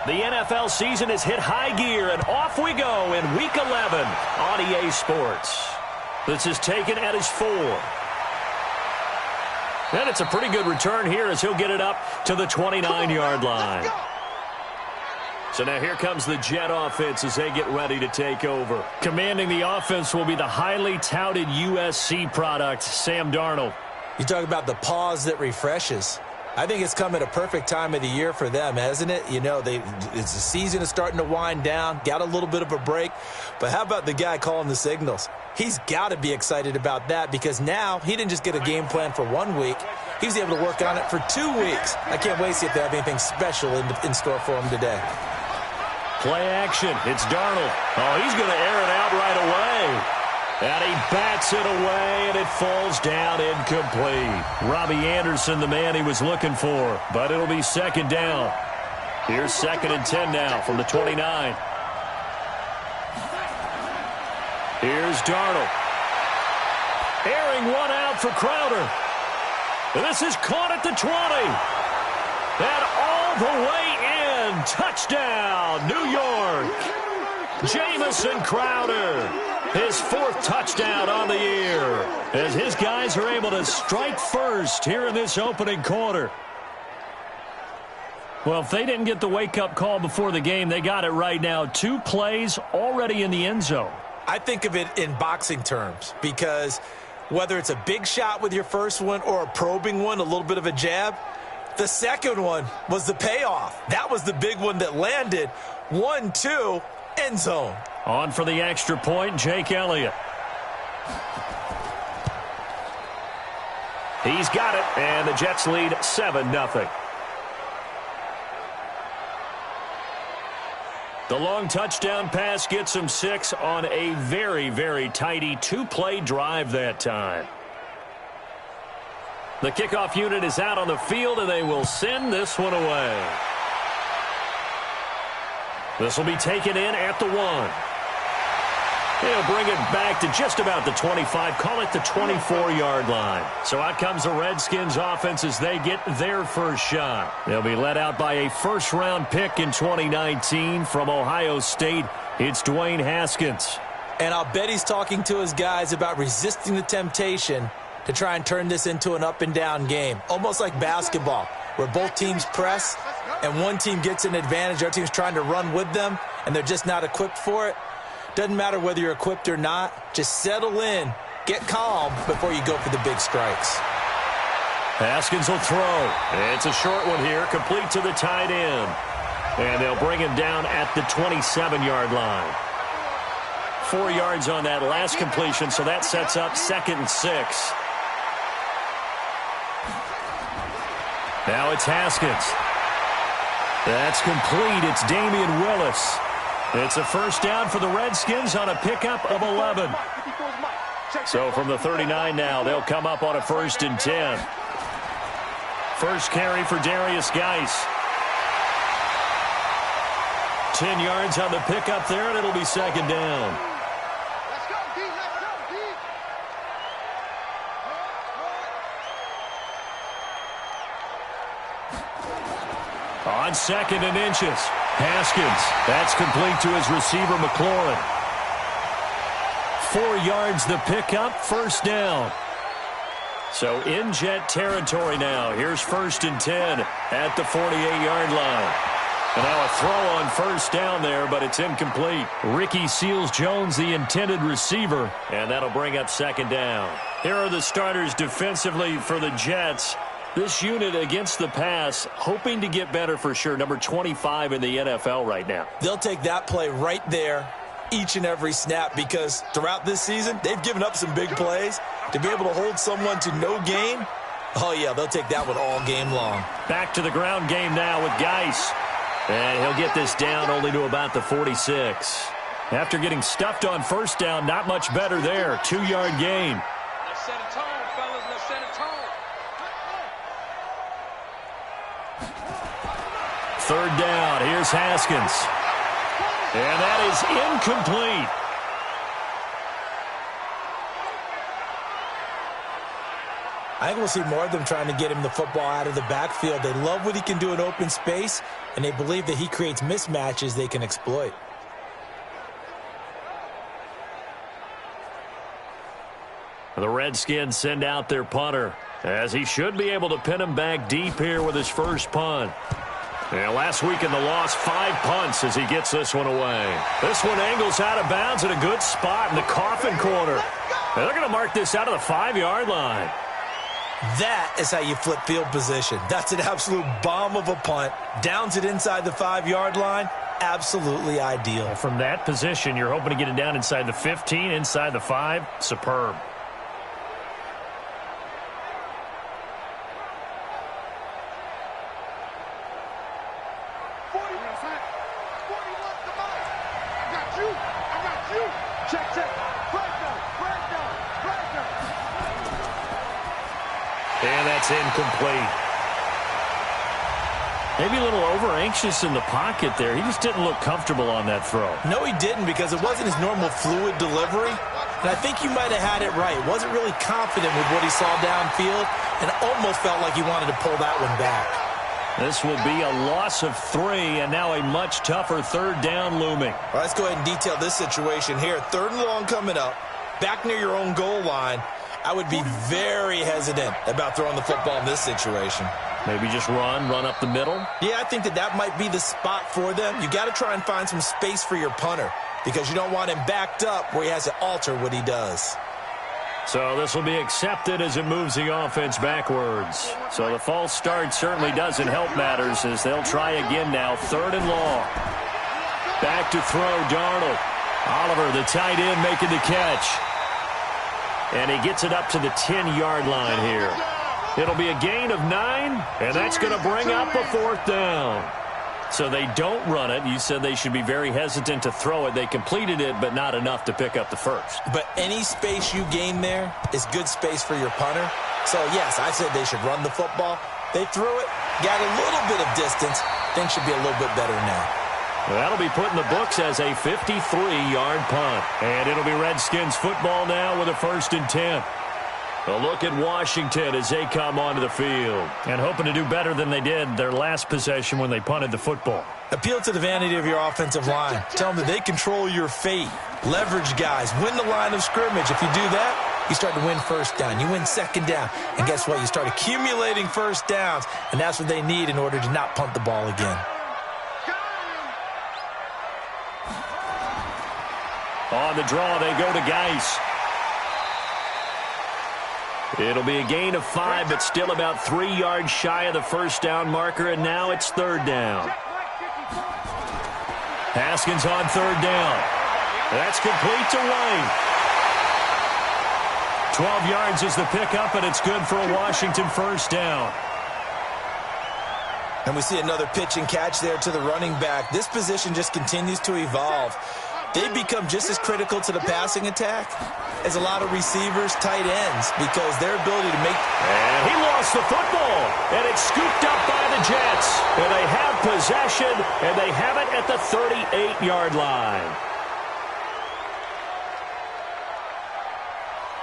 The NFL season has hit high gear, and off we go in Week 11 on EA Sports. This is taken at his 4. And it's a pretty good return here as he'll get it up to the 29-yard line. So now here comes the Jet offense as they get ready to take over. Commanding the offense will be the highly touted USC product, Sam Darnold. You talk about the pause that refreshes. I think it's come at a perfect time of the year for them, hasn't it? You know, the season is starting to wind down, got a little bit of a break. But how about the guy calling the signals? He's got to be excited about that because now he didn't just get a game plan for 1 week. He was able to work on it for 2 weeks. I can't wait to see if they have anything special in store for him today. Play action. It's Darnold. Oh, he's going to air it out right away. And he bats it away, and it falls down incomplete. Robbie Anderson, the man he was looking for, but it'll be second down. Here's 2nd and 10 now from the 29. Here's Darnold. Airing one out for Crowder. And this is caught at the 20. And all the way in. Touchdown, New York. Jamison Crowder. His 4th touchdown on the year as his guys are able to strike first here in this opening quarter. Well, if they didn't get the wake-up call before the game, they got it right now. 2 plays already in the end zone. I think of it in boxing terms because whether it's a big shot with your first one or a probing one, a little bit of a jab, the second one was the payoff. That was the big one that landed. 1-2, end zone. On for the extra point, Jake Elliott. He's got it, and the Jets lead 7-0. The long touchdown pass gets him 6 on a very, very tidy 2-play drive that time. The kickoff unit is out on the field, and they will send this one away. This will be taken in at the 1. He'll bring it back to just about the 25, call it the 24-yard line. So out comes the Redskins offense as they get their first shot. They'll be led out by a first-round pick in 2019 from Ohio State. It's Dwayne Haskins. And I'll bet he's talking to his guys about resisting the temptation to try and turn this into an up-and-down game, almost like basketball, where both teams press and one team gets an advantage, the other team's trying to run with them, and they're just not equipped for it. Doesn't matter whether you're equipped or not. Just settle in, get calm before you go for the big strikes. Haskins will throw. It's a short one here, complete to the tight end. And they'll bring him down at the 27-yard line. 4 yards on that last completion, so that sets up 2nd and 6. Now it's Haskins. That's complete. It's Damian Willis. It's a first down for the Redskins on a pickup of 11. So from the 39 now, they'll come up on a 1st and 10. First carry for Darius Geis. 10 yards on the pickup there, and it'll be 2nd down. On 2nd and inches. Haskins. That's complete to his receiver, McLaurin. 4 yards the pickup, first down. So in Jet territory now. Here's 1st and 10 at the 48-yard line. And now a throw on first down there, but it's incomplete. Ricky Seals-Jones, the intended receiver, and that'll bring up 2nd down. Here are the starters defensively for the Jets. This unit against the pass, hoping to get better for sure. Number 25 in the NFL right now. They'll take that play right there each and every snap because throughout this season, they've given up some big plays. To be able to hold someone to no gain, oh, yeah, they'll take that one all game long. Back to the ground game now with Geis. And he'll get this down only to about the 46. After getting stuffed on first down, not much better there. 2-yard gain. Let's set a tone, fellas. Let's set a tone. 3rd down. Here's Haskins. And that is incomplete. I think we'll see more of them trying to get him the football out of the backfield. They love what he can do in open space, and they believe that he creates mismatches they can exploit. The Redskins send out their punter, as he should be able to pin him back deep here with his first punt. And last week in the loss, 5 punts as he gets this one away. This one angles out of bounds at a good spot in the coffin corner. And they're going to mark this out of the 5-yard line. That is how you flip field position. That's an absolute bomb of a punt. Downs it inside the 5-yard line. Absolutely ideal. And from that position, you're hoping to get it down inside the 15, inside the 5. Superb. And that's incomplete. Maybe a little over-anxious in the pocket there. He just didn't look comfortable on that throw. No, he didn't, because it wasn't his normal fluid delivery. And I think you might have had it right. Wasn't really confident with what he saw downfield, and almost felt like he wanted to pull that one back. This will be a loss of 3, and now a much tougher 3rd down looming. All right, let's go ahead and detail this situation here. 3rd and long coming up, back near your own goal line. I would be very hesitant about throwing the football in this situation. Maybe just run up the middle? Yeah, I think that might be the spot for them. You got to try and find some space for your punter, because you don't want him backed up where he has to alter what he does. So this will be accepted as it moves the offense backwards. So the false start certainly doesn't help matters, as they'll try again now. 3rd and long. Back to throw, Darnold. Oliver, the tight end, making the catch. And he gets it up to the 10-yard line here. It'll be a gain of 9, and that's going to bring up a 4th down. So they don't run it. You said they should be very hesitant to throw it. They completed it, but not enough to pick up the first. But any space you gain there is good space for your punter. So, yes, I said they should run the football. They threw it, got a little bit of distance. Things should be a little bit better now. That'll be put in the books as a 53-yard punt. And it'll be Redskins football now with a 1st and 10. A look at Washington as they come onto the field. And hoping to do better than they did their last possession when they punted the football. Appeal to the vanity of your offensive line. Tell them that they control your fate. Leverage guys. Win the line of scrimmage. If you do that, you start to win 1st down. You win 2nd down. And guess what? You start accumulating 1st downs. And that's what they need in order to not punt the ball again. On the draw, they go to Geis. It'll be a gain of 5, but still about 3 yards shy of the 1st down marker, and now it's 3rd down. Haskins on 3rd down. That's complete to White. 12 yards is the pickup, and it's good for a Washington 1st down. And we see another pitch and catch there to the running back. This position just continues to evolve. They become just as critical to the passing attack as a lot of receivers, tight ends, because their ability to make... And he lost the football, and it's scooped up by the Jets. And they have possession, and they have it at the 38-yard line.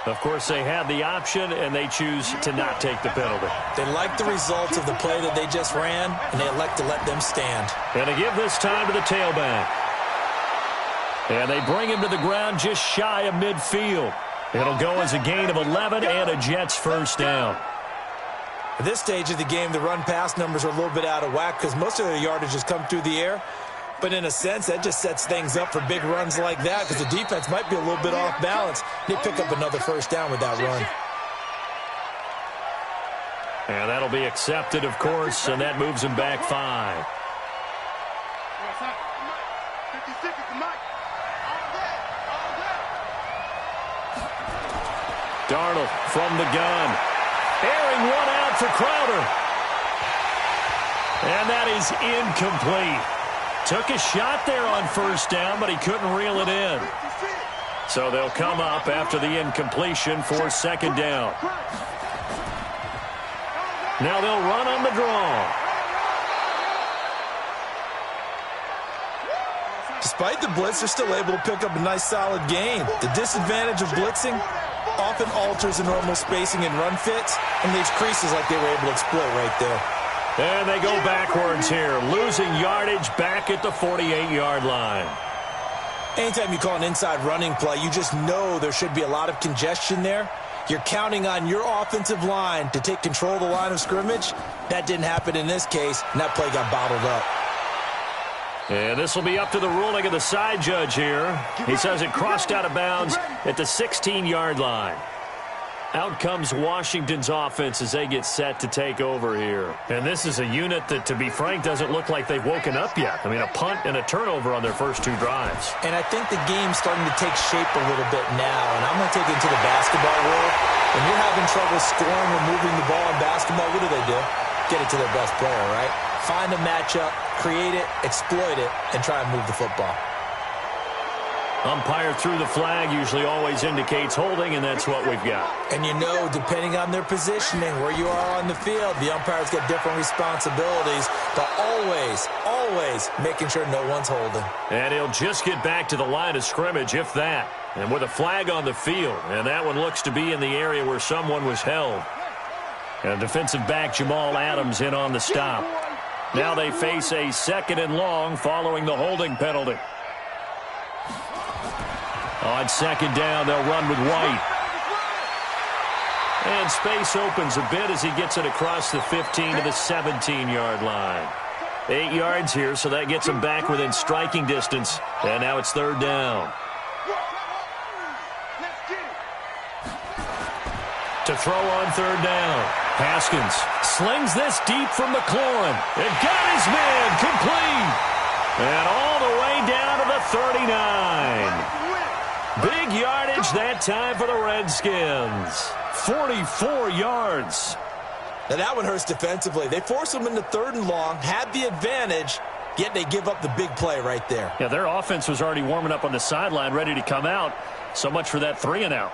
Of course, they had the option, and they choose to not take the penalty. They like the results of the play that they just ran, and they elect to let them stand. And they give this time to the tailback. And they bring him to the ground just shy of midfield. It'll go as a gain of 11 and a Jets 1st down. At this stage of the game, the run-pass numbers are a little bit out of whack because most of their yardage has come through the air. But in a sense, that just sets things up for big runs like that because the defense might be a little bit off balance. They pick up another 1st down with that run. And that'll be accepted, of course, and that moves him back 5. Darnold from the gun. Airing one out for Crowder. And that is incomplete. Took a shot there on 1st down, but he couldn't reel it in. So they'll come up after the incompletion for 2nd down. Now they'll run on the draw. Despite the blitz, they're still able to pick up a nice solid gain. The disadvantage of blitzing, often alters the normal spacing and run fits and leaves creases like they were able to exploit right there. And they go backwards here, losing yardage back at the 48-yard line. Anytime you call an inside running play, you just know there should be a lot of congestion there. You're counting on your offensive line to take control of the line of scrimmage. That didn't happen in this case, and that play got bottled up. And this will be up to the ruling of the side judge here. He says it crossed out of bounds at the 16-yard line. Out comes Washington's offense as they get set to take over here. And this is a unit that, to be frank, doesn't look like they've woken up yet. I mean, a punt and a turnover on their first 2 drives. And I think the game's starting to take shape a little bit now. And I'm going to take it into the basketball world. When you're having trouble scoring or moving the ball in basketball, what do? Get it to their best player, right? Find a matchup, create it, exploit it, and try and move the football. Umpire through the flag usually always indicates holding, and that's what we've got. And you know, depending on their positioning, where you are on the field, the umpires get different responsibilities, but always making sure no one's holding. And he'll just get back to the line of scrimmage, if that. And with a flag on the field, and that one looks to be in the area where someone was held. And defensive back Jamal Adams in on the stop. Now they face a 2nd and long following the holding penalty. On 2nd down, they'll run with White. And space opens a bit as he gets it across the 15 to the 17-yard line. 8 yards here, so that gets him back within striking distance. And now it's 3rd down. To throw on 3rd down. Haskins slings this deep from McLaurin. It got his man complete. And all the way down to the 39. Big yardage that time for the Redskins. 44 yards. Now that one hurts defensively. They force them into 3rd and long, had the advantage, yet they give up the big play right there. Yeah, their offense was already warming up on the sideline, ready to come out. So much for that 3 and out.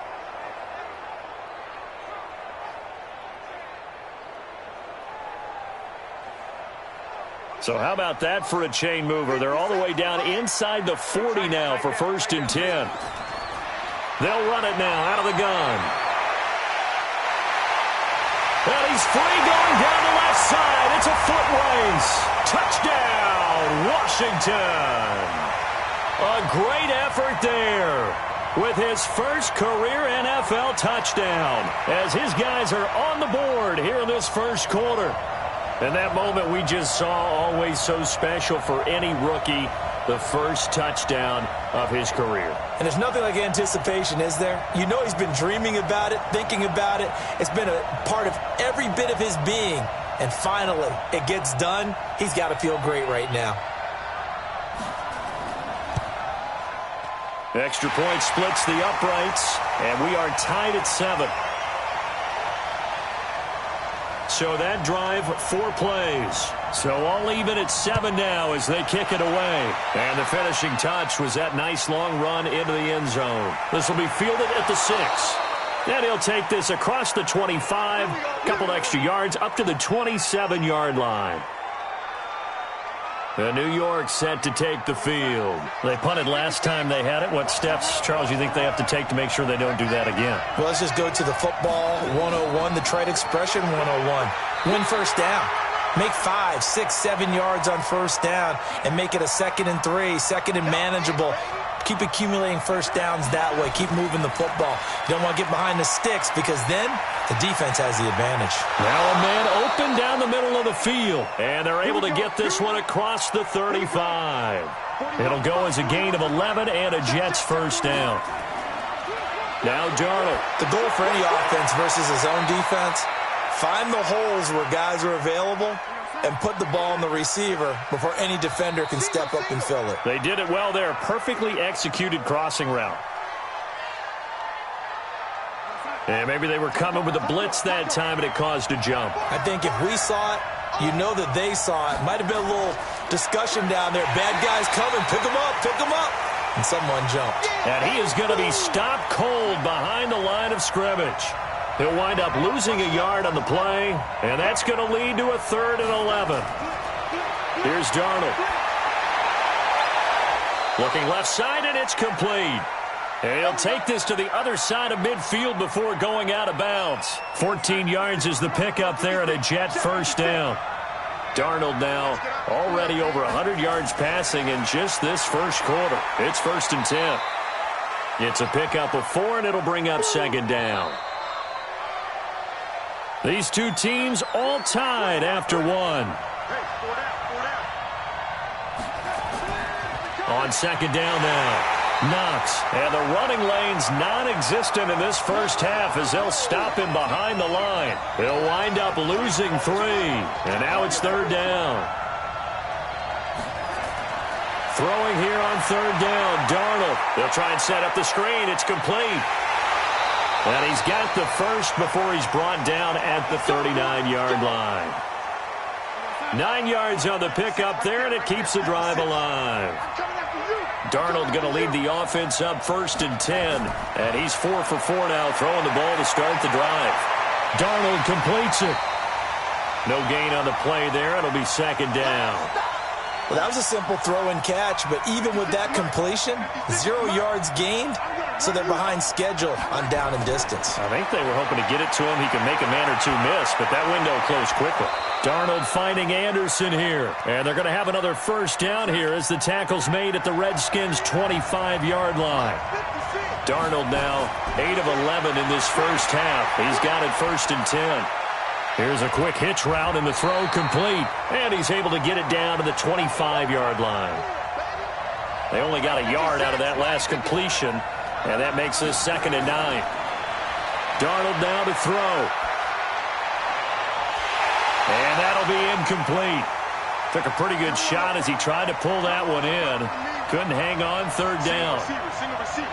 So how about that for a chain mover? They're all the way down inside the 40 now for 1st and 10. They'll run it now out of the gun. And he's free going down the left side. It's a foot race. Touchdown, Washington. A great effort there with his first career NFL touchdown as his guys are on the board here in this first quarter. And that moment we just saw, always so special for any rookie, the first touchdown of his career. And there's nothing like anticipation, is there? You know he's been dreaming about it, thinking about it. It's been a part of every bit of his being. And finally, it gets done. He's got to feel great right now. Extra point splits the uprights, and we are tied at 7. So that drive, 4 plays. So all even at 7 now as they kick it away. And the finishing touch was that nice long run into the end zone. This will be fielded at the 6. And he'll take this across the 25, couple extra yards up to the 27-yard line. And New York set to take the field. They punted last time they had it. What steps, Charles, you think they have to take to make sure they don't do that again? Well, let's just go to the football 101, the trade expression 101. Win first down. Make 5, 6, 7 yards on first down and make it a 2nd and 3, 2nd and manageable. Keep accumulating first downs that way. Keep moving the football. You don't want to get behind the sticks because then the defense has the advantage. Now a man open down the middle of the field. And they're able to get this one across the 35. It'll go as a gain of 11 and a Jets first down. Now Darnold. The goal for any offense versus his own defense, find the holes where guys are available and put the ball on the receiver before any defender can step up and fill it. They did it well there. Perfectly executed crossing route. And maybe they were coming with a blitz that time and it caused a jump. I think if we saw it, you know that they saw it. Might have been a little discussion down there. Bad guys coming. Pick them up. Pick them up. And someone jumped. And he is going to be stopped cold behind the line of scrimmage. He'll wind up losing a yard on the play, and that's going to lead to a 3rd and 11. Here's Darnold. Looking left side, and it's complete. And he'll take this to the other side of midfield before going out of bounds. 14 yards is the pickup there, and a Jet first down. Darnold now already over 100 yards passing in just this first quarter. It's 1st and 10. It's a pickup of 4, and it'll bring up 2nd down. These two teams all tied after 1. On 2nd down now. Knox, and the running lane's non-existent in this first half as they'll stop him behind the line. He'll wind up losing 3, and now it's 3rd down. Throwing here on 3rd down, Darnold. They'll try and set up the screen. It's complete. And he's got the first before he's brought down at the 39-yard line. 9 yards on the pickup there, and it keeps the drive alive. Darnold going to lead the offense up 1st and 10. And he's 4 for 4 now, throwing the ball to start the drive. Darnold completes it. No gain on the play there. It'll be 2nd down. Well, that was a simple throw and catch, but even with that completion, 0 yards gained, so they're behind schedule on down and distance. I think they were hoping to get it to him. He can make a man or two miss, but that window closed quickly. Darnold finding Anderson here, and they're going to have another first down here as the tackle's made at the Redskins' 25-yard line. Darnold now 8 of 11 in this first half. He's got it 1st and 10. Here's a quick hitch route, and the throw complete. And he's able to get it down to the 25-yard line. They only got a yard out of that last completion, and that makes this 2nd and 9. Darnold now to throw. And that'll be incomplete. Took a pretty good shot as he tried to pull that one in. Couldn't hang on 3rd down.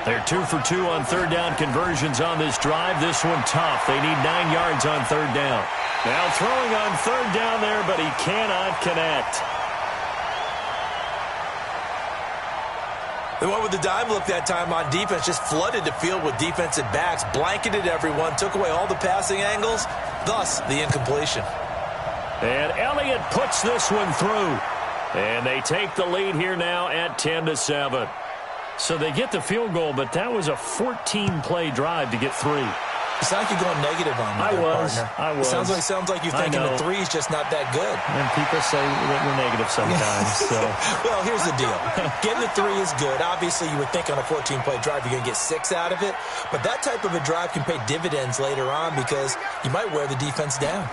They're 2 for 2 on 3rd down conversions on this drive. This one tough. They need 9 yards on 3rd down. Now throwing on 3rd down there, but he cannot connect. They went with the dime look that time on defense, just flooded the field with defensive backs, blanketed everyone, took away all the passing angles, thus the incompletion. And Elliott puts this one through. And they take the lead here now at 10-7. So they get the field goal, but that was a 14-play drive to get 3. It sounds like you're going negative on me, partner. I was. It sounds like you're thinking the 3 is just not that good. And people say that we're negative sometimes. So. Well, here's the deal. Getting the 3 is good. Obviously, you would think on a 14-play drive you're going to get 6 out of it. But that type of a drive can pay dividends later on because you might wear the defense down.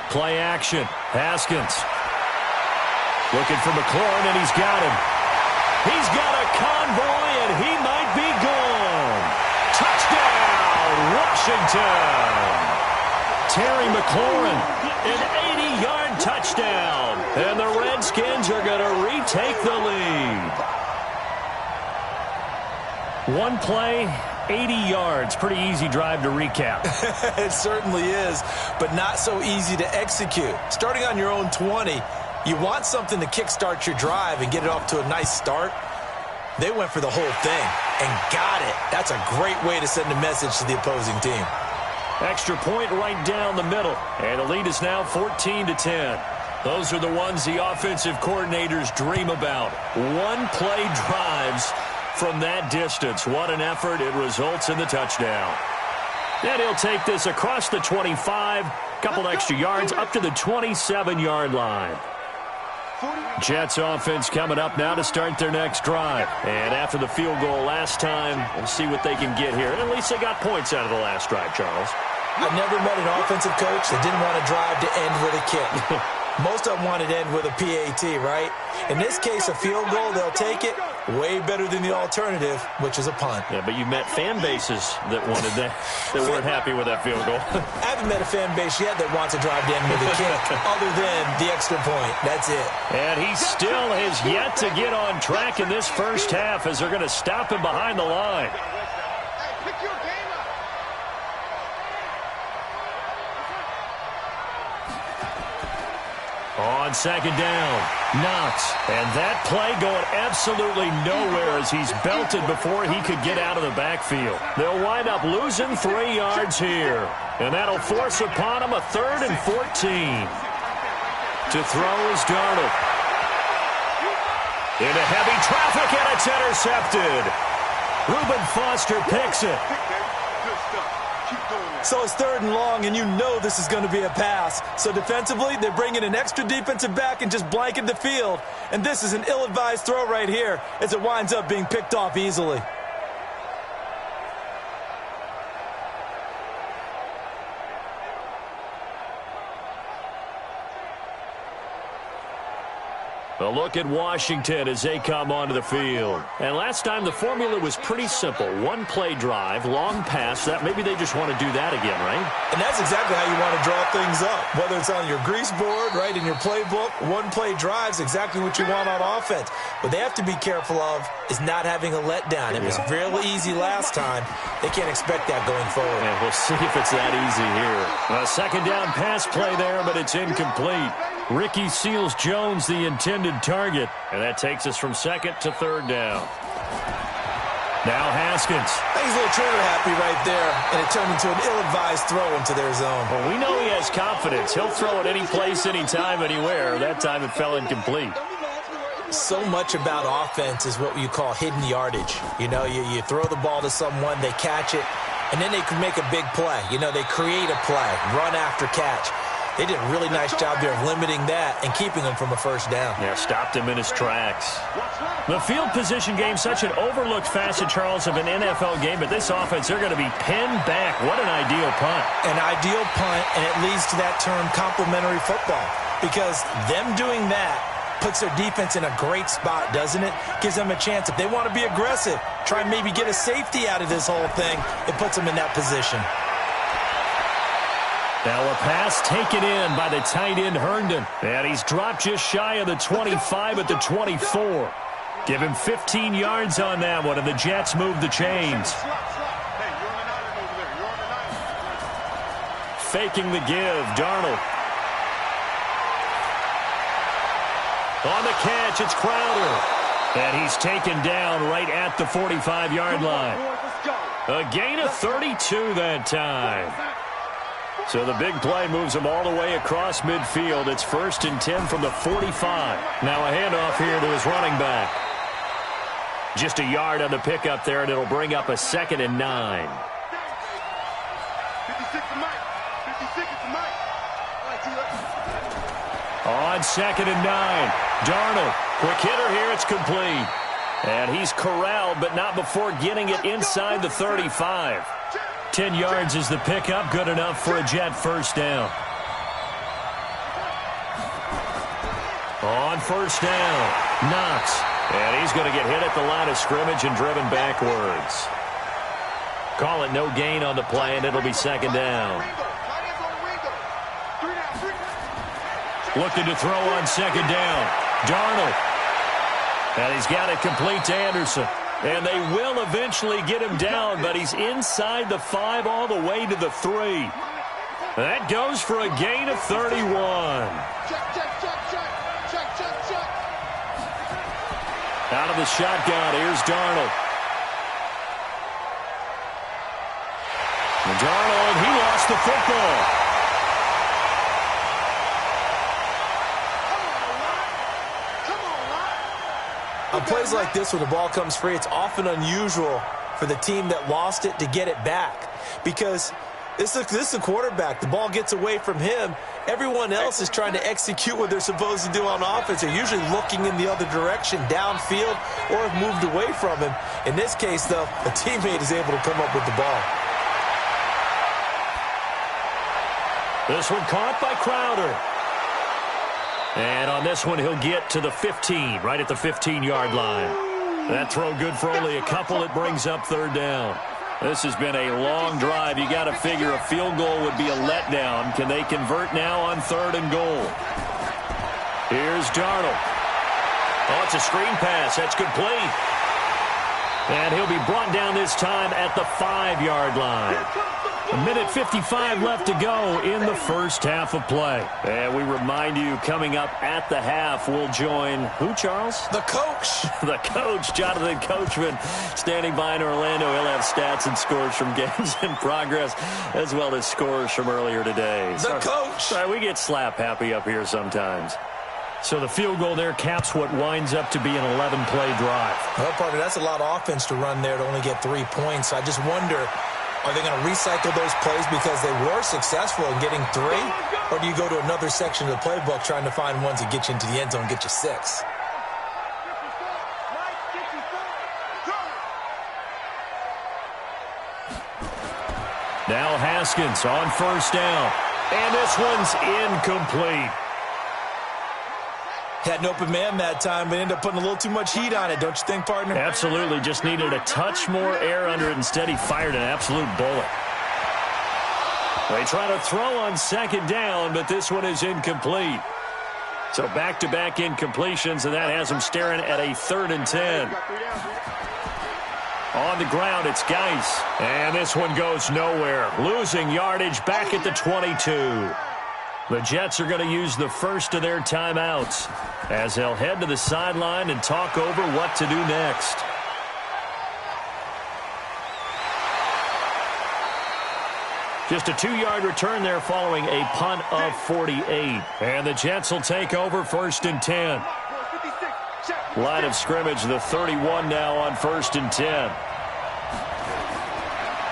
Play action. Haskins. Looking for McLaurin, and he's got him. He's got a convoy, and he might be gone. Touchdown, Washington. Terry McLaurin, an 80-yard touchdown. And the Redskins are going to retake the lead. One play, 80 yards. Pretty easy drive to recap. It certainly is, but not so easy to execute. Starting on your own 20, you want something to kickstart your drive and get it off to a nice start. They went for the whole thing and got it. That's a great way to send a message to the opposing team. Extra point right down the middle. And the lead is now 14-10. Those are the ones the offensive coordinators dream about. One-play drives from that distance. What an effort. It results in the touchdown. And he'll take this across the 25, couple extra yards, up to the 27-yard line. Jets offense coming up now to start their next drive. And after the field goal last time, we'll see what they can get here. At least they got points out of the last drive, Charles. I never met an offensive coach that didn't want a drive to end with a kick. Most of them wanted to end with a PAT, right? In this case, a field goal, they'll take it. Way better than the alternative, which is a punt. Yeah, but you met fan bases that wanted that, that weren't happy with that field goal. I haven't met a fan base yet that wants a drive to end with a kick, other than the extra point. That's it. And he still has yet to get on track in this first half as they're going to stop him behind the line. On second down, Knox. And that play going absolutely nowhere as he's belted before he could get out of the backfield. They'll wind up losing 3 yards here. And that'll force upon him a 3rd and 14. To throw is Darnold. Into heavy traffic, and it's intercepted. Reuben Foster picks it. So it's 3rd and long, and you know this is going to be a pass. So defensively, they're bringing an extra defensive back and just blanket the field. And this is an ill-advised throw right here as it winds up being picked off easily. A look at Washington as they come onto the field. And last time the formula was pretty simple. One play drive, long pass. That maybe they just want to do that again, right? And that's exactly how you want to draw things up. Whether it's on your grease board, right, in your playbook, one play drive's exactly what you want on offense. What they have to be careful of is not having a letdown. It was real easy last time. They can't expect that going forward. And we'll see if it's that easy here. A second down pass play there, but it's incomplete. Ricky Seals-Jones, the intended target. And that takes us from 2nd to 3rd down. Now Haskins. He's a little trigger happy right there, and it turned into an ill-advised throw into their zone. Well, we know he has confidence. He'll throw it any place, anytime, anywhere. That time it fell incomplete. So much about offense is what you call hidden yardage. You know, you throw the ball to someone, they catch it, and then they can make a big play. You know, they create a play, run after catch. They did a really nice job there of limiting that and keeping him from a first down. Yeah, stopped him in his tracks. The field position game, such an overlooked facet, Charles, of an NFL game, but this offense, they're going to be pinned back. What an ideal punt. An ideal punt, and it leads to that term complementary football, because them doing that puts their defense in a great spot, doesn't it? Gives them a chance. If they want to be aggressive, try and maybe get a safety out of this whole thing, it puts them in that position. Now a pass taken in by the tight end Herndon. And he's dropped just shy of the 25 at the 24. Give him 15 yards on that one, and the Jets move the chains. Faking the give, Darnold. On the catch, it's Crowder. And he's taken down right at the 45-yard line. A gain of 32 that time. So the big play moves him all the way across midfield. It's 1st and 10 from the 45. Now a handoff here to his running back. Just a yard on the pickup there, and it'll bring up a 2nd and 9. 56 to Mike. 56 to Mike. On 2nd and 9. Darnold. Quick hitter here. It's complete. And he's corralled, but not before getting it inside the 35. 10 yards is the pickup. Good enough for a Jet first down. On first down, Knox. And he's going to get hit at the line of scrimmage and driven backwards. Call it no gain on the play, and it'll be 2nd down. Looking to throw on 2nd down. Darnold. And he's got it complete to Anderson. And they will eventually get him down, but he's inside the 5 all the way to the 3. That goes for a gain of 31. Out of the shotgun, here's Darnold. And Darnold, he lost the football. On plays like this where the ball comes free, it's often unusual for the team that lost it to get it back, because this is the quarterback. The ball gets away from him. Everyone else is trying to execute what they're supposed to do on offense. They're usually looking in the other direction, downfield, or have moved away from him. In this case, though, a teammate is able to come up with the ball. This one caught by Crowder. And on this one, he'll get to the 15, right at the 15-yard line. That throw good for only a couple. It brings up 3rd down. This has been a long drive. You got to figure a field goal would be a letdown. Can they convert now on 3rd and goal? Here's Darnold. Oh, it's a screen pass. That's complete. And he'll be brought down this time at the 5-yard line. 1:55 left to go in the first half of play. And we remind you, coming up at the half, we'll join who, Charles? The coach. The coach, Jonathan Coachman, standing by in Orlando. He'll have stats and scores from games in progress, as well as scores from earlier today. The coach. Sorry, we get slap happy up here sometimes. So the field goal there caps what winds up to be an 11-play drive. Well, partner, that's a lot of offense to run there to only get 3 points. I just wonder, are they going to recycle those plays because they were successful in getting 3? Or do you go to another section of the playbook trying to find ones that get you into the end zone and get you 6? Now Haskins on first down. And this one's incomplete. Had an open man that time, but ended up putting a little too much heat on it, don't you think, partner? Absolutely. Just needed a touch more air under it. Instead, he fired an absolute bullet. They try to throw on second down, but this one is incomplete. So back-to-back incompletions, and that has him staring at a 3rd and 10. On the ground, it's Geis. And this one goes nowhere. Losing yardage back at the 22. The Jets are going to use the first of their timeouts as they'll head to the sideline and talk over what to do next. Just a 2-yard return there following a punt of 48. And the Jets will take over 1st and 10. Line of scrimmage, the 31 now on 1st and 10.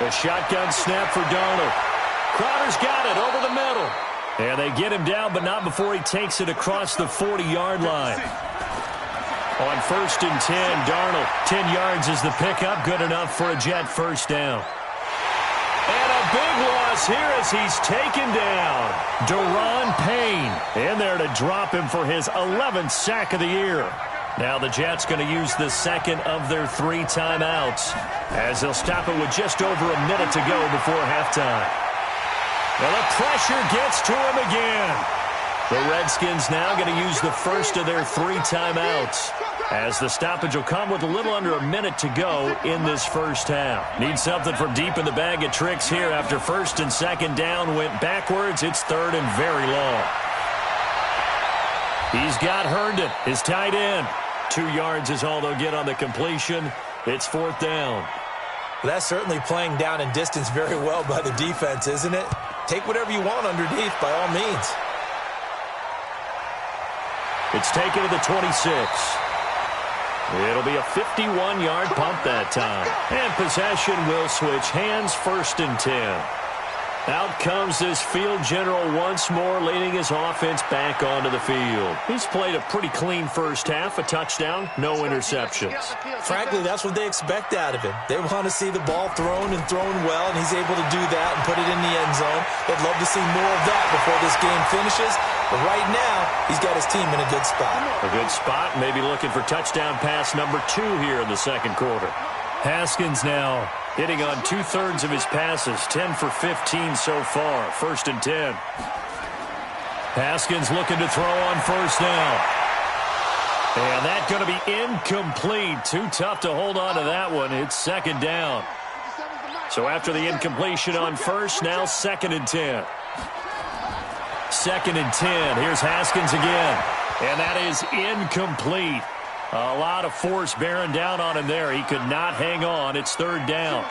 A shotgun snap for Darnold. Crowder's got it over the middle. And they get him down, but not before he takes it across the 40-yard line. On 1st and 10, Darnold, 10 yards is the pickup, good enough for a Jet first down. And a big loss here as he's taken down. Daron Payne in there to drop him for his 11th sack of the year. Now the Jets going to use the second of their 3 timeouts as they'll stop it with just over a minute to go before halftime. Well, the pressure gets to him again. The Redskins now going to use the first of their 3 timeouts as the stoppage will come with a little under a minute to go in this first half. Need something from deep in the bag of tricks here after 1st and 2nd down went backwards. It's 3rd and very long. He's got Herndon, his tight end. 2 yards is all they'll get on the completion. It's 4th down. Well, that's certainly playing down and distance very well by the defense, isn't it? Take whatever you want underneath, by all means. It's taken to the 26. It'll be a 51-yard pump that time. And possession will switch hands, 1st and 10. Out comes this field general once more, leading his offense back onto the field. He's played a pretty clean first half, a touchdown, no interceptions. Frankly, that's what they expect out of him. They want to see the ball thrown and thrown well, and he's able to do that and put it in the end zone. They'd love to see more of that before this game finishes. But right now, he's got his team in a good spot. A good spot, maybe looking for touchdown pass number 2 here in the 2nd quarter. Haskins now hitting on 2/3 of his passes, 10 for 15 so far, 1st and 10. Haskins looking to throw on 1st down. And that's going to be incomplete. Too tough to hold on to that one. It's 2nd down. So after the incompletion on 1st, now 2nd and 10. 2nd and 10. Here's Haskins again. And that is incomplete. A lot of force bearing down on him there. He could not hang on. It's 3rd down.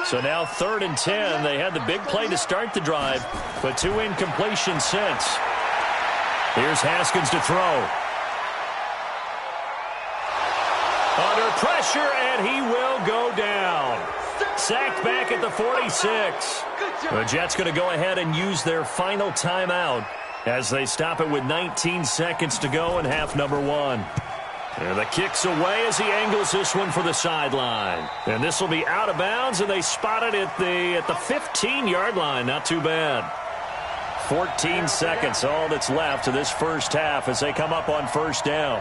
So now 3rd and 10. They had the big play to start the drive, but 2 incompletions since. Here's Haskins to throw. Under pressure, and he will go down. Sacked back at the 46. The Jets going to go ahead and use their final timeout as they stop it with 19 seconds to go in half number 1. And the kick's away as he angles this one for the sideline. And this will be out of bounds, and they spot it at the 15-yard line. Not too bad. 14 seconds, all that's left of this first half as they come up on 1st down.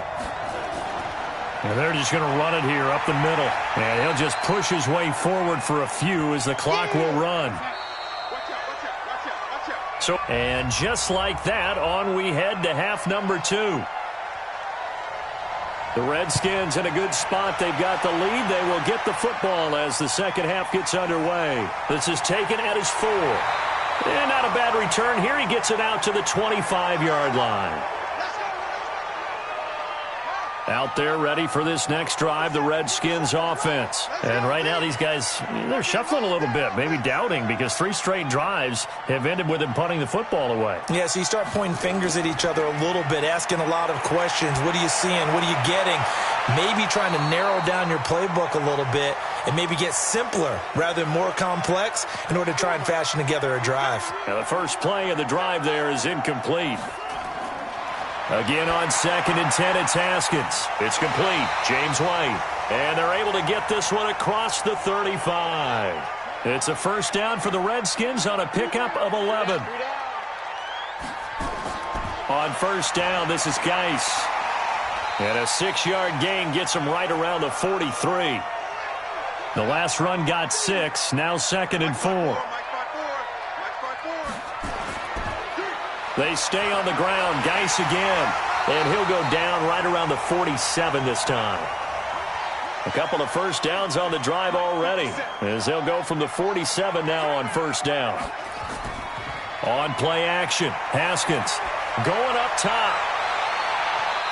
And they're just going to run it here up the middle. And he'll just push his way forward for a few as the clock will run. So, and just like that, on we head to half number 2. The Redskins in a good spot. They've got the lead. They will get the football as the 2nd half gets underway. This is taken at his 4. And not a bad return here. He gets it out to the 25-yard line. Out there ready for this next drive, the Redskins offense. And right now these guys, they're shuffling a little bit, maybe doubting, because 3 straight drives have ended with them punting the football away. Yeah, so you start pointing fingers at each other a little bit, asking a lot of questions. What are you seeing? What are you getting? Maybe trying to narrow down your playbook a little bit and maybe get simpler rather than more complex in order to try and fashion together a drive. Now the first play of the drive there is incomplete. Again on 2nd and 10, it's Haskins. It's complete. James White. And they're able to get this one across the 35. It's a first down for the Redskins on a pickup of 11. On first down, this is Geis. And a 6-yard gain gets him right around the 43. The last run got 6. Now 2nd and 4. They stay on the ground. Geis again. And he'll go down right around the 47 this time. A couple of first downs on the drive already, as they'll go from the 47 now on first down. On play action, Haskins going up top.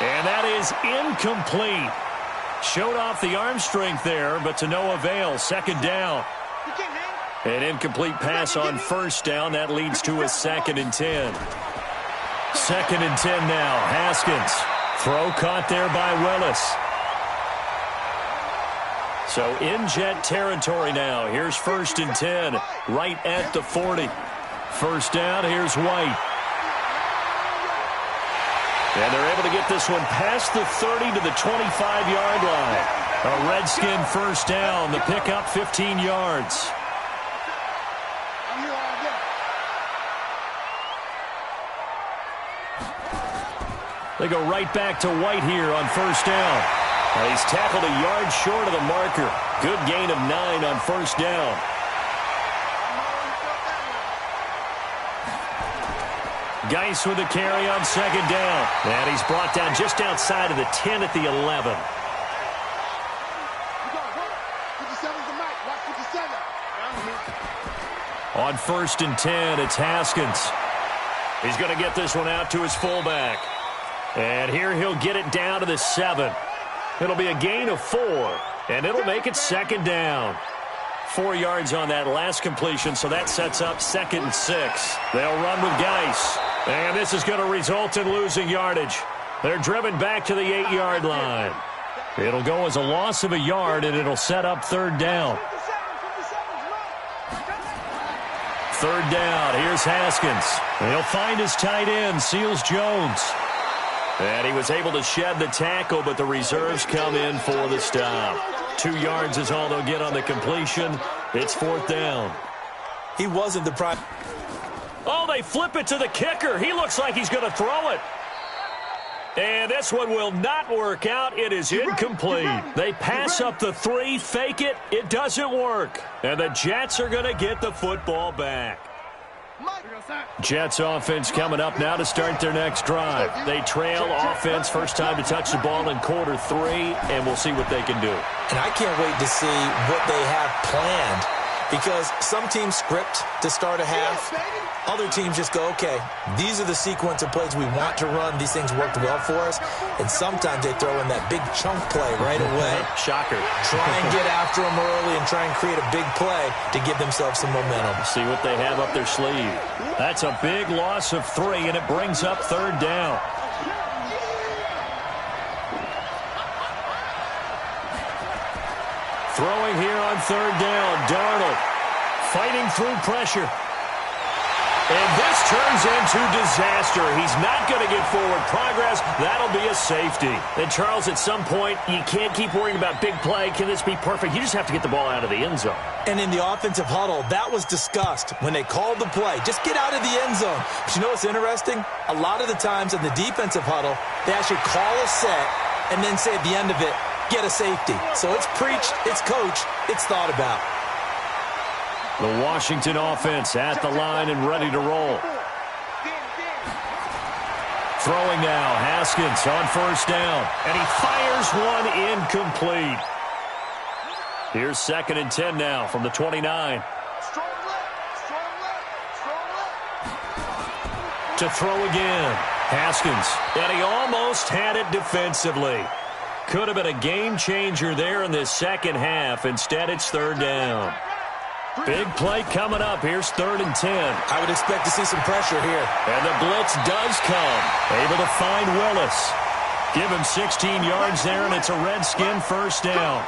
And that is incomplete. Showed off the arm strength there, but to no avail. 2nd down. An incomplete pass on first down. That leads to a 2nd and 10. 2nd and 10 now. Haskins. Throw caught there by Willis. So in Jet territory now. Here's 1st and 10. Right at the 40. First down. Here's White. And they're able to get this one past the 30 to the 25-yard line. A Redskin first down. The pickup 15 yards. They go right back to White here on first down. And he's tackled a yard short of the marker. Good gain of 9 on first down. Geis with the carry on 2nd down. And he's brought down just outside of the 10 at the 11. On 1st and 10, it's Haskins. He's going to get this one out to his fullback. And here he'll get it down to the 7. It'll be a gain of 4, and it'll make it 2nd down. 4 yards on that last completion, so that sets up 2nd and 6. They'll run with Geis. And this is going to result in losing yardage. They're driven back to the 8-yard line. It'll go as a loss of a yard, and it'll set up 3rd down. 3rd down. Here's Haskins. He'll find his tight end, Seals Jones. And he was able to shed the tackle, but the reserves come in for the stop. 2 yards is all they'll get on the completion. It's 4th down. He wasn't the prime. Oh, they flip it to the kicker. He looks like he's going to throw it. And this one will not work out. It is incomplete. They pass up the 3, fake it. It doesn't work. And the Jets are going to get the football back. Jets offense coming up now to start their next drive. They trail offense, first time to touch the ball in quarter 3, and we'll see what they can do. And I can't wait to see what they have planned, because some teams script to start a half. Other teams just go, okay, these are the sequence of plays we want to run. These things worked well for us. And sometimes they throw in that big chunk play right away. Shocker. Try and get after them early and try and create a big play to give themselves some momentum. See what they have up their sleeve. That's a big loss of 3, and it brings up 3rd down. Throwing here on 3rd down, Darnold fighting through pressure. And this turns into disaster. He's not going to get forward progress. That'll be a safety. And, Charles, at some point, you can't keep worrying about big play. Can this be perfect? You just have to get the ball out of the end zone. And in the offensive huddle, that was discussed when they called the play. Just get out of the end zone. But you know what's interesting? A lot of the times in the defensive huddle, they actually call a set and then say at the end of it, get a safety. So it's preached, it's coached, it's thought about. The Washington offense at the line and ready to roll. Throwing now, Haskins on first down. And he fires one incomplete. Here's 2nd and 10 now from the 29. To throw again, Haskins. And he almost had it defensively. Could have been a game changer there in this second half. Instead, it's third down. Big play coming up. Here's 3rd and 10. I would expect to see some pressure here. And the blitz does come. Able to find Willis. Give him 16 yards there, and it's a Redskin first down.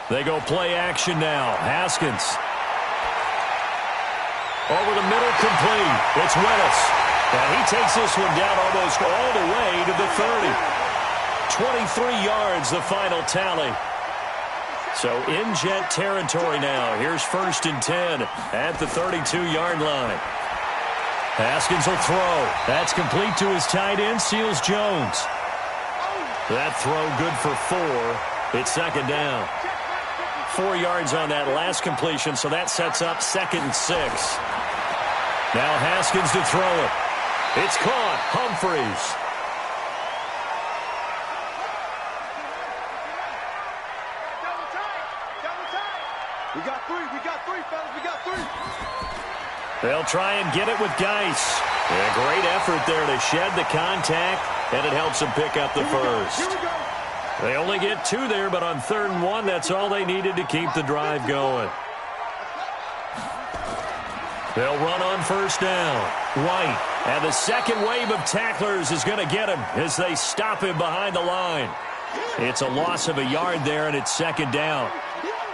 They go play action now. Haskins. Over the middle, complete. It's Willis. And he takes this one down almost all the way to the 30. 23 yards, the final tally. So in Jet territory now. Here's 1st and 10 at the 32-yard line. Haskins will throw. That's complete to his tight end, Seals Jones. That throw good for 4. It's 2nd down. 4 yards on that last completion, so that sets up 2nd and 6. Now Haskins to throw it. It's caught. Humphreys. We got 3, fellas. We got 3. They'll try and get it with Geis. A great effort there to shed the contact, and it helps them pick up the first. Here we go. They only get 2 there, but on 3rd and 1, that's all they needed to keep the drive going. They'll run on 1st down. White, and the second wave of tacklers is going to get him as they stop him behind the line. It's a loss of a yard there, and it's 2nd down.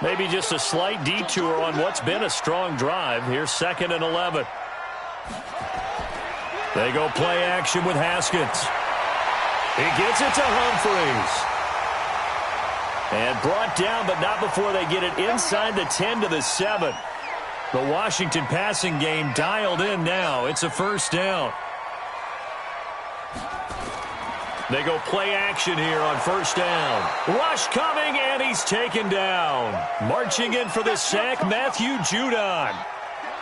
Maybe just a slight detour on what's been a strong drive. Here's 2nd and 11. They go play action with Haskins. He gets it to Humphreys. And brought down, but not before they get it inside the 10 to the 7. The Washington passing game dialed in now. It's a 1st down. They go play action here on 1st down. Rush coming, and he's taken down. Marching in for the sack, Matthew Judon.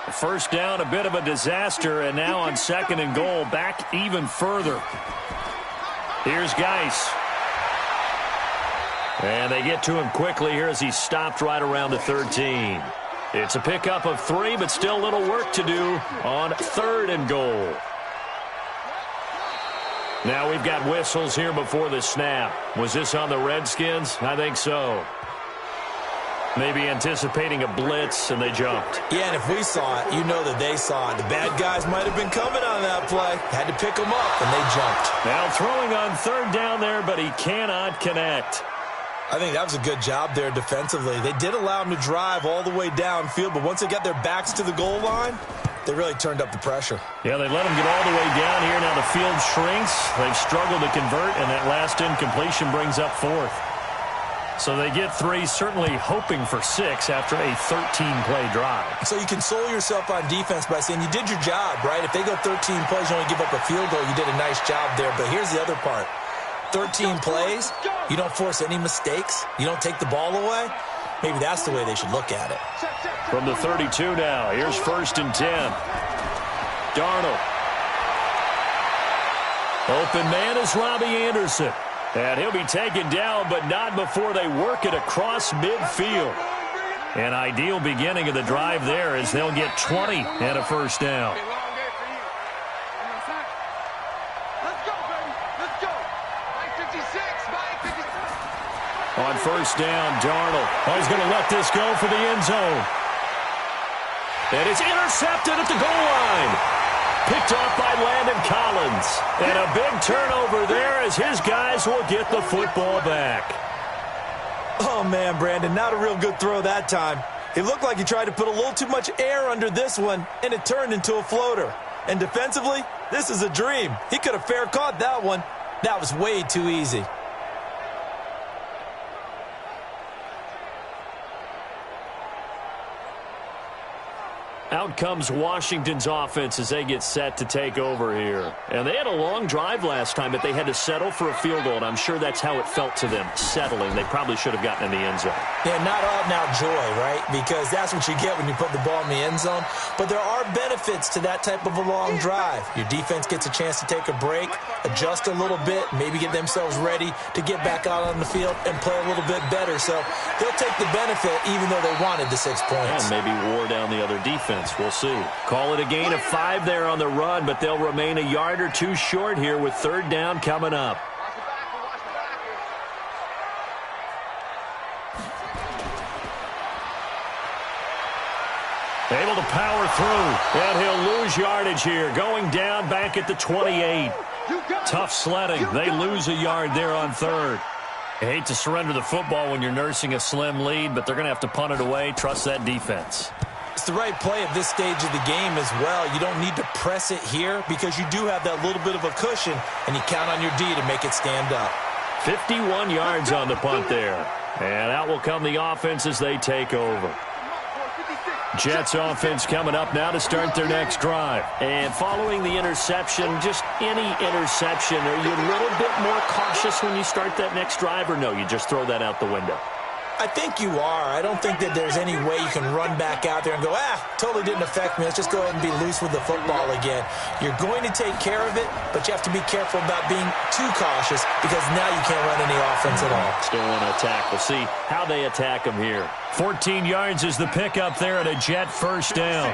1st down, a bit of a disaster, and now on 2nd and goal, back even further. Here's Geis. And they get to him quickly here as he's stopped right around the 13. It's a pickup of 3, but still a little work to do on 3rd and goal. Now we've got whistles here before the snap. Was this on the Redskins? I think so. Maybe anticipating a blitz, and they jumped. Yeah, and if we saw it, you know that they saw it. The bad guys might have been coming on that play. Had to pick them up, and they jumped. Now throwing on 3rd down there, but he cannot connect. I think that was a good job there defensively. They did allow him to drive all the way downfield, but once they got their backs to the goal line, they really turned up the pressure. Yeah, they let him get all the way down here. Now the field shrinks. They've struggled to convert, and that last incompletion brings up 4th. So they get 3, certainly hoping for 6 after a 13-play drive. So you console yourself on defense by saying you did your job, right? If they go 13 plays, you only give up a field goal, you did a nice job there. But here's the other part. 13 plays, you don't force any mistakes, you don't take the ball away. Maybe that's the way they should look at it. From the 32 now, here's 1st and 10. Darnold. Open man is Robbie Anderson. And he'll be taken down, but not before they work it across midfield. An ideal beginning of the drive there as they'll get 20 and a 1st down. On 1st down, Darnold. Oh, he's going to let this go for the end zone. And it's intercepted at the goal line. Picked off by Landon Collins. And a big turnover there as his guys will get the football back. Oh, man, Brandon, not a real good throw that time. It looked like he tried to put a little too much air under this one, and it turned into a floater. And defensively, this is a dream. He could have fair caught that one. That was way too easy. Out comes Washington's offense as they get set to take over here. And they had a long drive last time, but they had to settle for a field goal, and I'm sure that's how it felt to them, settling. They probably should have gotten in the end zone. Yeah, not out-and-out joy, right? Because that's what you get when you put the ball in the end zone. But there are benefits to that type of a long drive. Your defense gets a chance to take a break, adjust a little bit, maybe get themselves ready to get back out on the field and play a little bit better. So they'll take the benefit even though they wanted the 6 points. And maybe wore down the other defense. We'll see. Call it a gain of 5 there on the run, but they'll remain a yard or two short here with third down coming up. Able to power through, and he'll lose yardage here. Going down back at the 28. Tough sledding. They lose a yard there on third. I hate to surrender the football when you're nursing a slim lead, but they're going to have to punt it away. Trust that defense. It's the right play at this stage of the game as well. You don't need to press it here because you do have that little bit of a cushion, and you count on your D to make it stand up. 51 yards on the punt there. And out will come the offense as they take over. Jets offense coming up now to start their next drive. And following the interception, just any interception, are you a little bit more cautious when you start that next drive, or no, you just throw that out the window? I think you are. I don't think that there's any way you can run back out there and go, totally didn't affect me. Let's just go ahead and be loose with the football again. You're going to take care of it, but you have to be careful about being too cautious because now you can't run any offense at all. Still want to attack. We'll see how they attack them here. 14 yards is the pickup there at a Jet first down.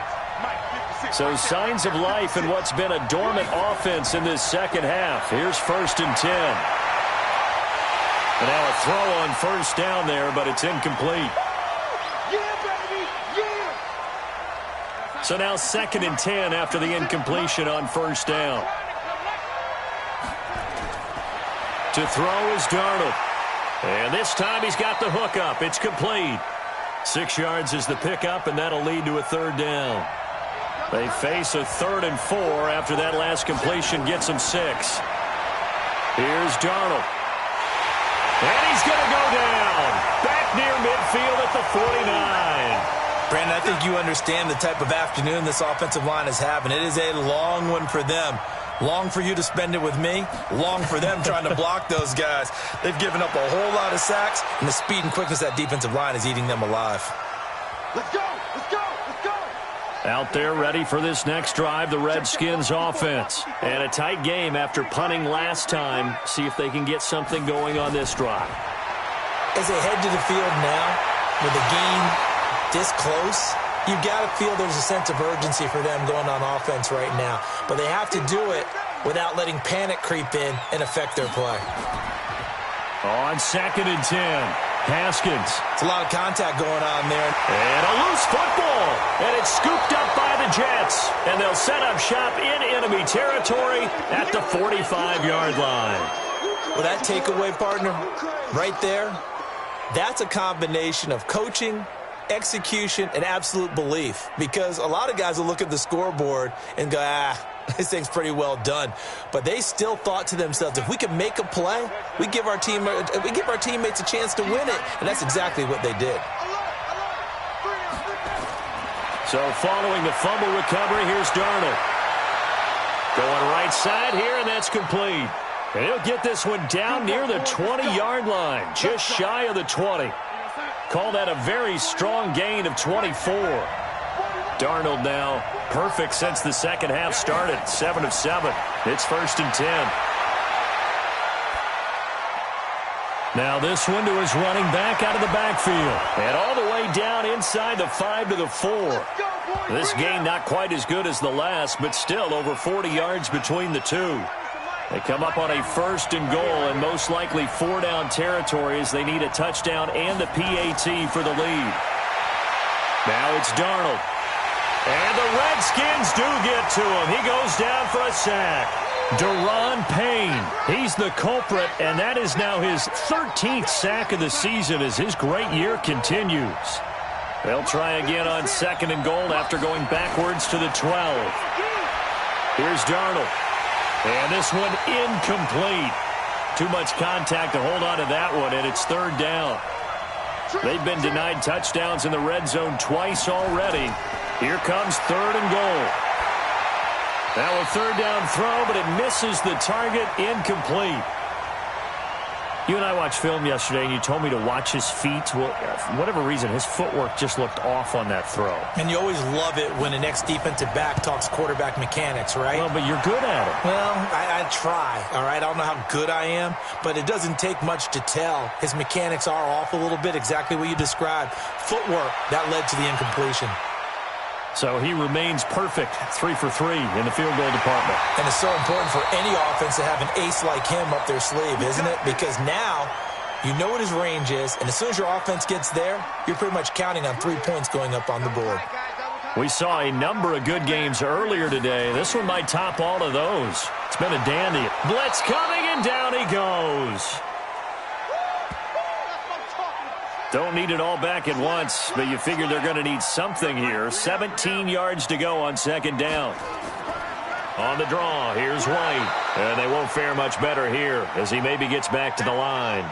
So signs of life in what's been a dormant offense in this second half. Here's 1st and 10. And now a throw on first down there, but it's incomplete. Yeah, baby, yeah. So now 2nd and 10 after the incompletion on first down. To throw is Darnold. And this time he's got the hook up. It's complete. 6 yards is the pickup, and that'll lead to a third down. They face a 3rd and 4 after that last completion gets them 6. Here's Darnold. And he's going to go down. Back near midfield at the 49. Brandon, I think you understand the type of afternoon this offensive line is having. It is a long one for them. Long for you to spend it with me. Long for them trying to block those guys. They've given up a whole lot of sacks, and the speed and quickness of that defensive line is eating them alive. Let's go, let's go, let's go. Out there ready for this next drive, the Redskins offense. And a tight game after punting last time. See if they can get something going on this drive. As they head to the field now, with the game this close, you've got to feel there's a sense of urgency for them going on offense right now. But they have to do it without letting panic creep in and affect their play. On 2nd and 10. Haskins. It's a lot of contact going on there. And a loose football. And it's scooped up by the Jets. And they'll set up shop in enemy territory at the 45-yard line. Well, that takeaway, partner, right there, that's a combination of coaching, execution, and absolute belief. Because a lot of guys will look at the scoreboard and go, this thing's pretty well done. But they still thought to themselves, if we can make a play, we give our teammates a chance to win it. And that's exactly what they did. So following the fumble recovery, here's Darnold. Going right side here, and that's complete. And he'll get this one down near the 20-yard line, just shy of the 20. Call that a very strong gain of 24. Darnold now perfect since the second half started. 7 of 7. It's 1st and 10. Now this one to his running back out of the backfield. And all the way down inside the 5 to the 4. This game not quite as good as the last, but still over 40 yards between the two. They come up on a 1st and goal and most likely 4-down territory as they need a touchdown and the PAT for the lead. Now it's Darnold. And the Redskins do get to him. He goes down for a sack. Daron Payne, he's the culprit, and that is now his 13th sack of the season as his great year continues. They'll try again on 2nd and goal after going backwards to the 12. Here's Darnold. And this one incomplete. Too much contact to hold on to that one, and it's 3rd down. They've been denied touchdowns in the red zone twice already. Here comes 3rd and goal. Now a 3rd down throw, but it misses the target, incomplete. You and I watched film yesterday, and you told me to watch his feet. Well, for whatever reason, his footwork just looked off on that throw. And you always love it when the next defensive back talks quarterback mechanics, right? Well, but you're good at it. Well, I try, all right? I don't know how good I am, but it doesn't take much to tell. His mechanics are off a little bit, exactly what you described. Footwork, that led to the incompletion. So he remains perfect, 3 for 3 in the field goal department. And it's so important for any offense to have an ace like him up their sleeve, isn't it? Because now you know what his range is, and as soon as your offense gets there, you're pretty much counting on 3 points going up on the board. We saw a number of good games earlier today. This one might top all of those. It's been a dandy. Blitz coming, and down he goes. Don't need it all back at once, but you figure they're going to need something here. 17 yards to go on 2nd down. On the draw, here's White. And they won't fare much better here as he maybe gets back to the line.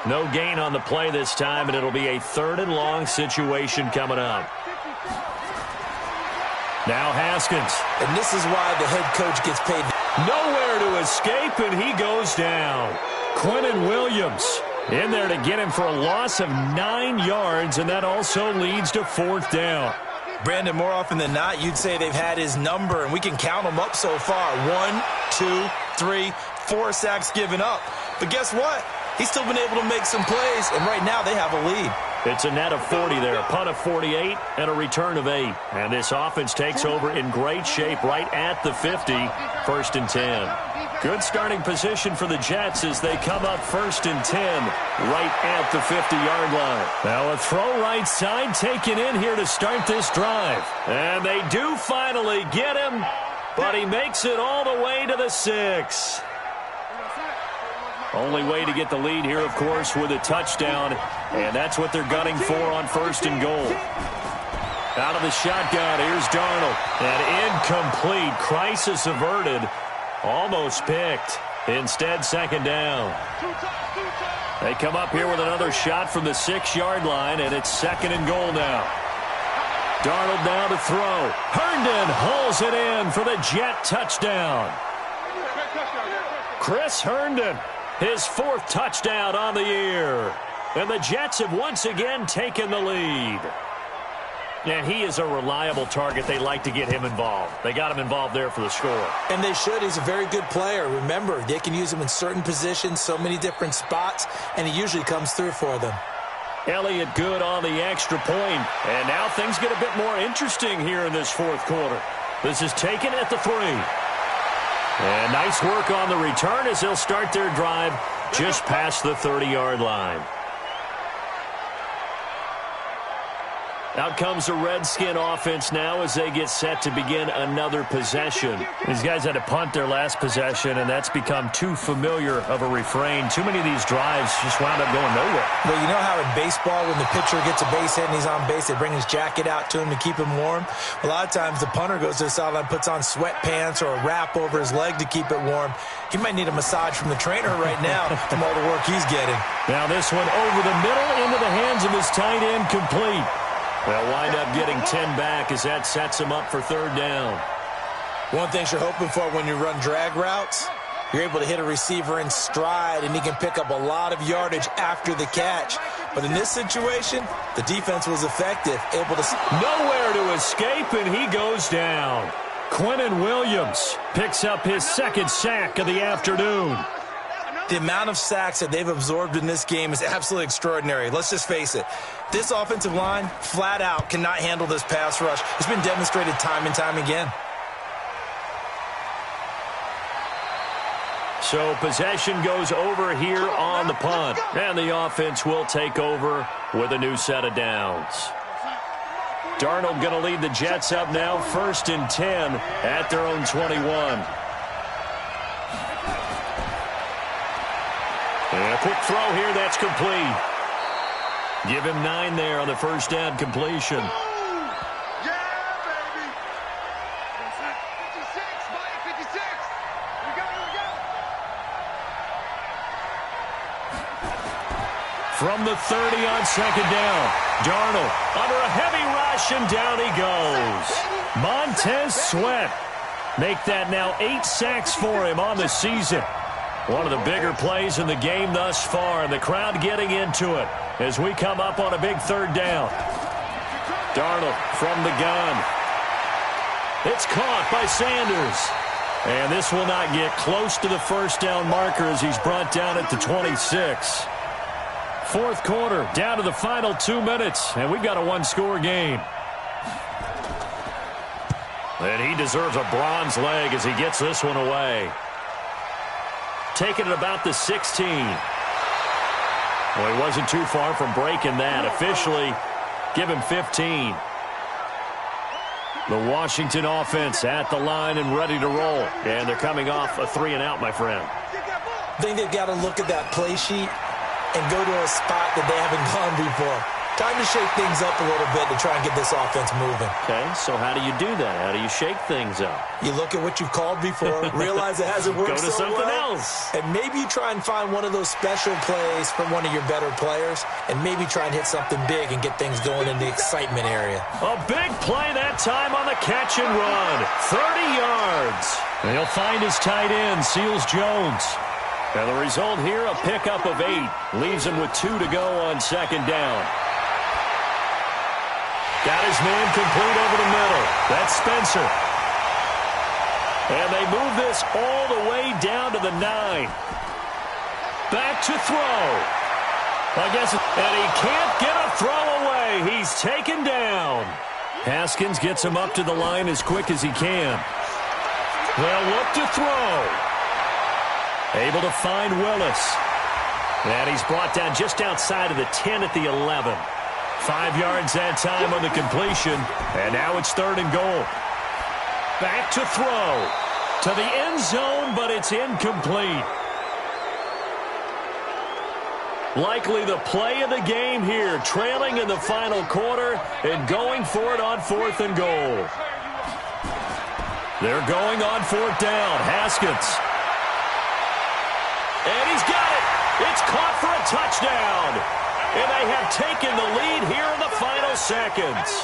No gain on the play this time, and it'll be a 3rd and long situation coming up. Now Haskins. And this is why the head coach gets paid. Nowhere to escape, and he goes down. Quinnen Williams in there to get him for a loss of 9 yards, and that also leads to 4th down. Brandon, more often than not, you'd say they've had his number, and we can count them up so far. 1, 2, 3, 4 sacks given up. But guess what? He's still been able to make some plays, and right now they have a lead. It's a net of 40 there, a punt of 48, and a return of 8. And this offense takes over in great shape right at the 50, 1st and 10. Good starting position for the Jets as they come up 1st and 10 right at the 50-yard line. Now a throw right side taken in here to start this drive. And they do finally get him, but he makes it all the way to the 6. Only way to get the lead here, of course, with a touchdown, and that's what they're gunning for on 1st and goal. Out of the shotgun, here's Darnold. And incomplete, crisis averted, almost picked. Instead, 2nd down. They come up here with another shot from the 6-yard line, and it's 2nd and goal now. Darnold now to throw. Herndon hauls it in for the Jet touchdown. Chris Herndon, his 4th touchdown on the year. And the Jets have once again taken the lead. And he is a reliable target. They like to get him involved. They got him involved there for the score. And they should. He's a very good player. Remember, they can use him in certain positions, so many different spots, and he usually comes through for them. Elliott good on the extra point. And now things get a bit more interesting here in this 4th quarter. This is taken at the 3. And nice work on the return as they'll start their drive just past the 30-yard line. Out comes the Redskin offense now as they get set to begin another possession. These guys had to punt their last possession, and that's become too familiar of a refrain. Too many of these drives just wound up going nowhere. Well, you know how in baseball when the pitcher gets a base hit and he's on base, they bring his jacket out to him to keep him warm? A lot of times the punter goes to the sideline, puts on sweatpants or a wrap over his leg to keep it warm. He might need a massage from the trainer right now from all the work he's getting. Now this one over the middle into the hands of his tight end, complete. They'll wind up getting 10 back as that sets them up for 3rd down. One thing you're hoping for when you run drag routes, you're able to hit a receiver in stride, and he can pick up a lot of yardage after the catch. But in this situation, the defense was effective, able to... Nowhere to escape, and he goes down. Quinnen Williams picks up his 2nd sack of the afternoon. The amount of sacks that they've absorbed in this game is absolutely extraordinary. Let's just face it. This offensive line, flat out, cannot handle this pass rush. It's been demonstrated time and time again. So possession goes over here on the punt. And the offense will take over with a new set of downs. Darnold going to lead the Jets up now, 1st and 10 at their own 21. And a quick throw here, that's complete. Give him 9 there on the 1st down completion. Yeah, baby. 56, Mike, 56. Here we go, here we go. From the 30 on 2nd down. Darnold under a heavy rush, and down he goes. Montez Sweat make that now 8 sacks for him on the season. One of the bigger plays in the game thus far, and the crowd getting into it as we come up on a big 3rd down. Darnold from the gun. It's caught by Sanders. And this will not get close to the 1st down marker as he's brought down at the 26. 4th quarter, down to the final 2 minutes, and we've got a 1-score game. And he deserves a bronze leg as he gets this one away. Taking it about the 16. Well, he wasn't too far from breaking that. Officially, give him 15. The Washington offense at the line and ready to roll. And they're coming off a 3-and-out, my friend. I think they've got to look at that play sheet and go to a spot that they haven't gone before. Time to shake things up a little bit to try and get this offense moving. Okay, so how do you do that? How do you shake things up? You look at what you've called before, realize it hasn't worked so well. Go to something else. And maybe you try and find one of those special plays from one of your better players, and maybe try and hit something big and get things going in the excitement area. A big play that time on the catch and run. 30 yards. And he'll find his tight end, Seals Jones. And the result here, a pickup of 8. Leaves him with 2 to go on 2nd down. Got his man complete over the middle. That's Spencer. And they move this all the way down to the 9. Back to throw. And he can't get a throw away. He's taken down. Haskins gets him up to the line as quick as he can. They'll look to throw. Able to find Willis. And he's brought down just outside of the 10 at the 11. 5 yards that time on the completion. And now it's 3rd and goal. Back to throw. To the end zone, but it's incomplete. Likely the play of the game here. Trailing in the final quarter and going for it on 4th and goal. They're going on 4th down. Haskins. And he's got it. It's caught for a touchdown. And they have taken the lead here in the final seconds.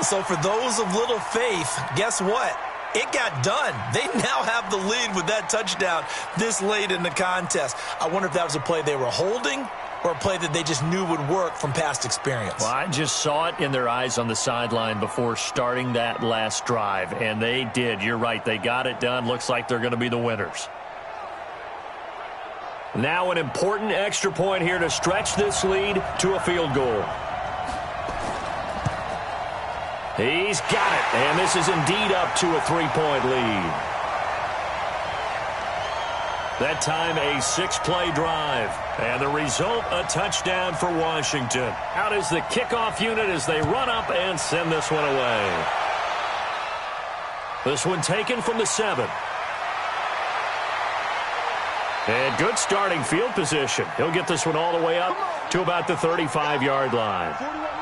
So for those of little faith, guess what? It got done. They now have the lead with that touchdown this late in the contest. I wonder if that was a play they were holding or a play that they just knew would work from past experience. Well, I just saw it in their eyes on the sideline before starting that last drive, and they did. You're right. They got it done. Looks like they're going to be the winners. Now an important extra point here to stretch this lead to a field goal. He's got it, and this is indeed up to a 3-point lead. That time a 6-play drive, and the result a touchdown for Washington. Out is the kickoff unit as they run up and send this one away. This one taken from the 7. And good starting field position. He'll get this one all the way up to about the 35-yard line.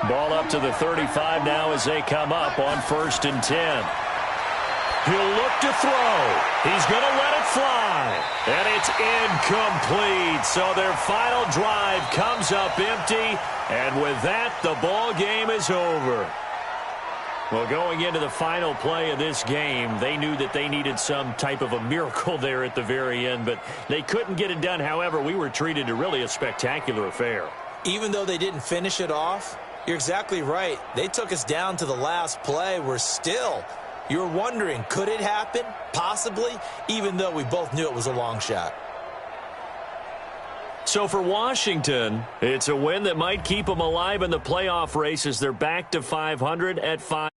Ball up to the 35 now as they come up on 1st and 10. He'll look to throw. He's going to let it fly. And it's incomplete. So their final drive comes up empty. And with that, the ball game is over. Well, going into the final play of this game, they knew that they needed some type of a miracle there at the very end, but they couldn't get it done. However, we were treated to really a spectacular affair. Even though they didn't finish it off, you're exactly right. They took us down to the last play. You were wondering, could it happen? Possibly, even though we both knew it was a long shot. So for Washington, it's a win that might keep them alive in the playoff race as they're back to 500 at 5.